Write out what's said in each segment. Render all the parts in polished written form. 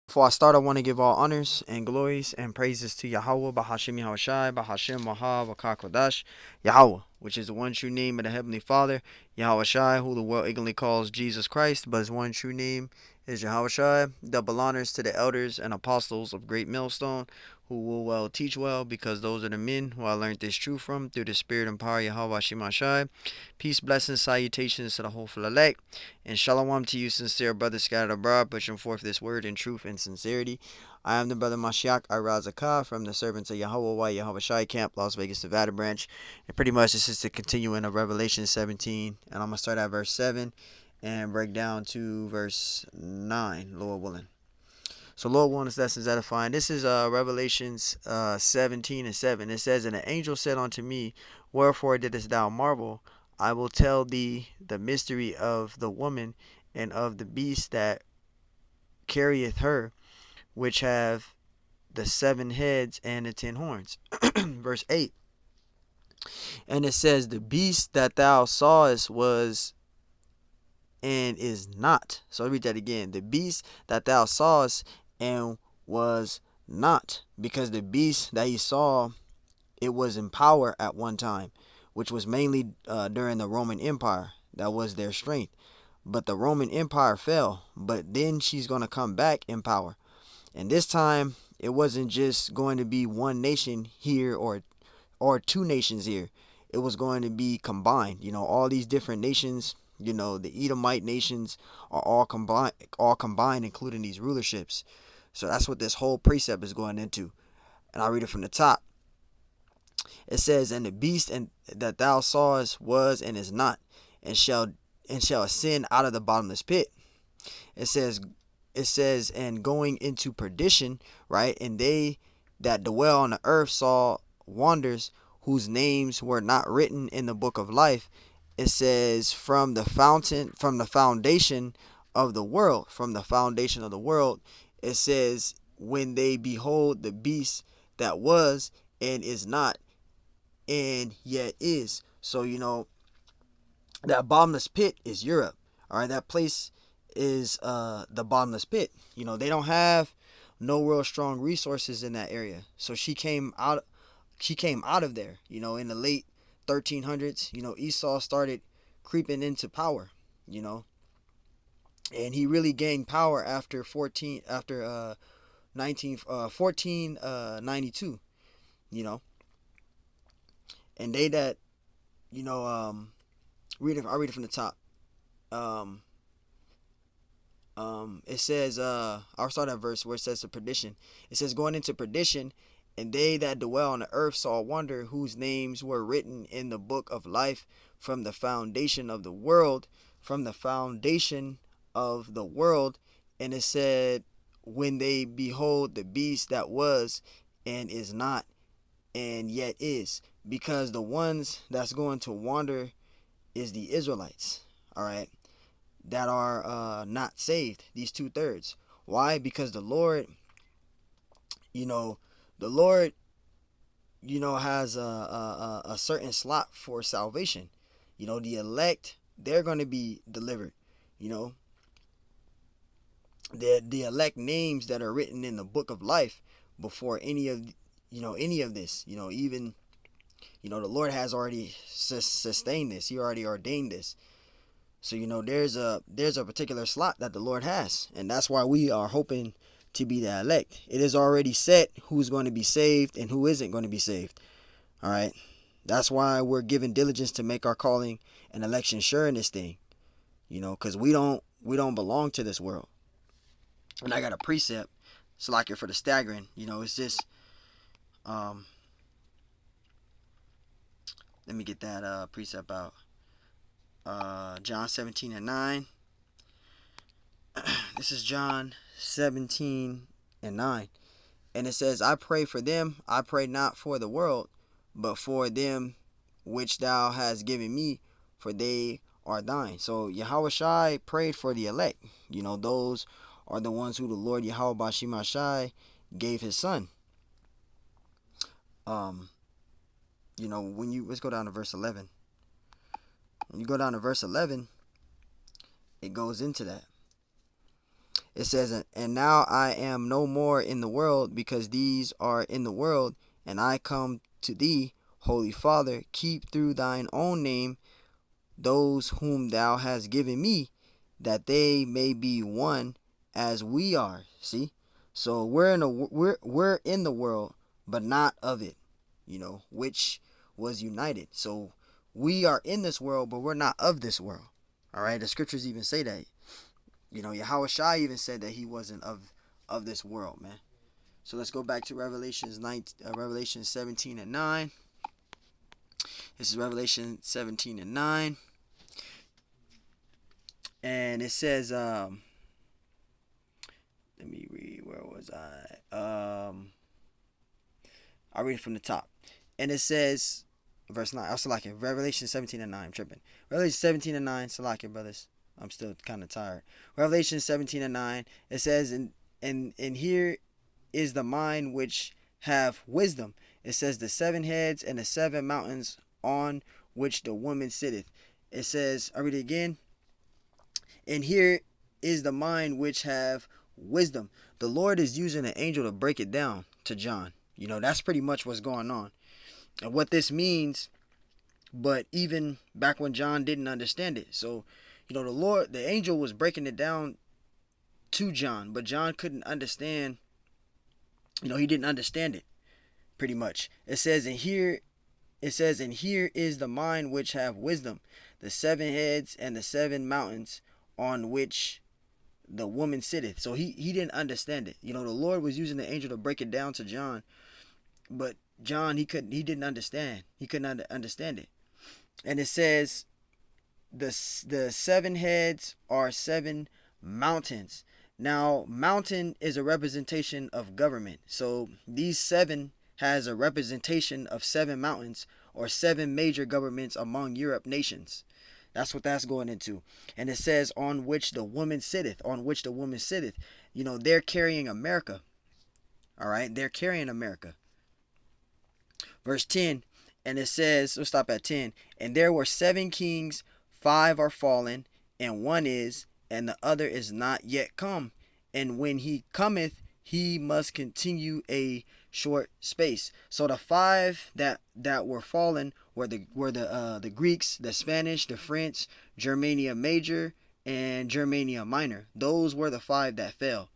Before I start, I want to give all honors and glories and praises to Yahweh, Bahashim Yahushai, Bahashim Wahab, Kodash, Yahweh, which is the one true name of the Heavenly Father, Yahushai, who the world ignorantly calls Jesus Christ, but his one true name is Yahushai. Double honors to the elders and apostles of Great Millstone, who will well teach well, because those are the men who I learned this truth from through the Spirit and power of Yahweh Shemashai. Peace, blessings, salutations to the hopeful elect. And shalom to you, sincere brothers scattered abroad, pushing forth this word in truth and sincerity. I am the brother Mashiach Irazakah from the Servants of Yahweh Yahweh Shai Camp, Las Vegas, Nevada branch. And pretty much this is the continuing of Revelation 17. And I'm going to start at verse 7 and break down to verse 9, Lord willing. So Lord willing, this lesson is edifying. This is Revelations 17 and 7. It says, "And the angel said unto me, Wherefore didst thou marvel? I will tell thee the mystery of the woman and of the beast that carrieth her, which have the 7 heads and the 10 horns." Verse 8. And it says, "The beast that thou sawest was and is not." So I'll read that again. "The beast that thou sawest and was not." Because the beast that he saw, it was in power at one time, which was mainly during the Roman Empire. That was their strength. But the Roman Empire fell. But then she's going to come back in power. And this time, it wasn't just going to be one nation here or two nations here. It was going to be combined. All these different nations, the Edomite nations are all combined, including these rulerships. So that's what this whole precept is going into. And I'll read it from the top. It says, "And the beast that thou sawest was and is not, and shall ascend out of the bottomless pit." It says, "And going into perdition," right? "And they that dwell on the earth saw wonders, whose names were not written in the book of life." It says, from the foundation of the world. From the foundation of the world. It says, "When they behold the beast that was and is not and yet is." So, that bottomless pit is Europe. All right, that place is the bottomless pit. They don't have no real strong resources in that area. So she came out of there, in the late 1300s. Esau started creeping into power, and he really gained power after 1492, and they that, I'll read it from the top. Um, it says, I'll start at verse where it says the perdition. It says, "Going into perdition, and they that dwell on the earth saw wonder, whose names were written in the book of life from the foundation of the world." From the foundation of the world. And it said, "When they behold the beast that was and is not and yet is." Because the ones that's going to wander is the Israelites. All right, that are not saved. These 2/3. Why? Because the Lord, you know, the Lord, has a certain slot for salvation. The elect, they're going to be delivered. You know, the elect names that are written in the book of life before any of this. Even the Lord has already sustained this. He already ordained this. So there's a particular slot that the Lord has, and that's why we are hoping to be the elect. It is already set who's going to be saved and who isn't going to be saved. All right, that's why we're giving diligence to make our calling and election sure in this thing. Because we don't belong to this world. And I got a precept, so like it for the staggering. It's just let me get that precept out. John 17 and 9. This is John 17 and 9. And it says, "I pray for them. I pray not for the world, but for them which thou hast given me, for they are thine." So Yahweh Shai prayed for the elect. Those are the ones who the Lord Yahweh Bashima Shai gave his son. Let's go down to verse 11. When you go down to verse 11, it goes into that. It says, and now I am no more in the world, because these are in the world, and I come to thee, Holy Father, keep through thine own name those whom thou hast given me, that they may be one as we are. See? So we're in the world, but not of it, which was united. So we are in this world, but we're not of this world. All right, the scriptures even say that. Yahweh Shai even said that he wasn't of this world, man. So let's go back to Revelation 17 and 9. This is Revelation 17 and 9. And it says, let me read, where was I? I'll read it from the top. And it says, verse 9, Salakia, Revelation 17 and 9, I'm tripping. Revelation 17 and 9, Salakia, brothers. I'm still kind of tired. Revelation 17 and 9, it says, and here is the mind which have wisdom. It says, the 7 heads and the 7 mountains on which the woman sitteth. It says, I read it again. And here is the mind which have wisdom. The Lord is using an angel to break it down to John. That's pretty much what's going on. And what this means, but even back when John didn't understand it. So, the angel was breaking it down to John, but John couldn't understand. He didn't understand it, pretty much. It says, and here is the mind which have wisdom, the 7 heads and the 7 mountains on which the woman sitteth. So he didn't understand it. The Lord was using the angel to break it down to John, but John, he didn't understand. He couldn't understand it. And it says, the 7 heads are 7 mountains. Now, mountain is a representation of government. So these 7 has a representation of 7 mountains, or 7 major governments among Europe nations. That's what that's going into. And it says, on which the woman sitteth. On which the woman sitteth. They're carrying America. All right? They're carrying America. Verse 10, and it says, we'll stop at 10. And there were 7 kings, 5 are fallen, and 1 is, and the other is not yet come. And when he cometh, he must continue a short space. So the 5 that were fallen were the Greeks, the Spanish, the French, Germania Major, and Germania Minor. Those were the 5 that fell.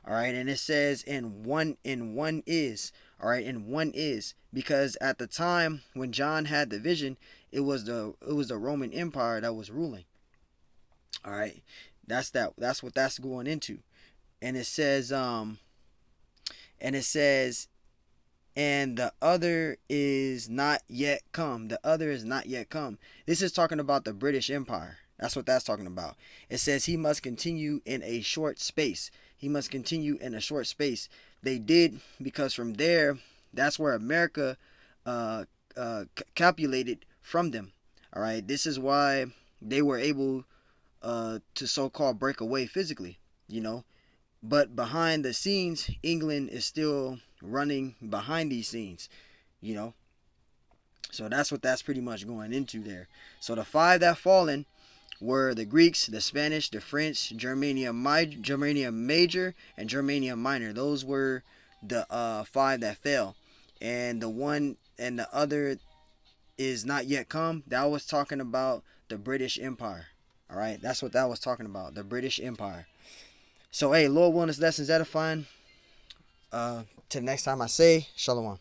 All right, and it says, and one is. All right, and 1 is, because at the time when John had the vision, it was the Roman Empire that was ruling. All right, that's what that's going into. And it says, and the other is not yet come. The other is not yet come. This is talking about the British Empire. That's what that's talking about. It says he must continue in a short space. He must continue in a short space. They did, because from there, that's where America calculated from them. All right. This is why they were able to so-called break away physically, But behind the scenes, England is still running behind these scenes, So that's what that's pretty much going into there. So the 5 that fallen were the Greeks, the Spanish, the French, Germania Major, and Germania Minor. Those were the 5 that fell. And the 1 and the other is not yet come. That was talking about the British Empire. All right, that's what that was talking about, the British Empire. So, hey, Lord willing, this lesson is edifying. Till next time I say, Shalom.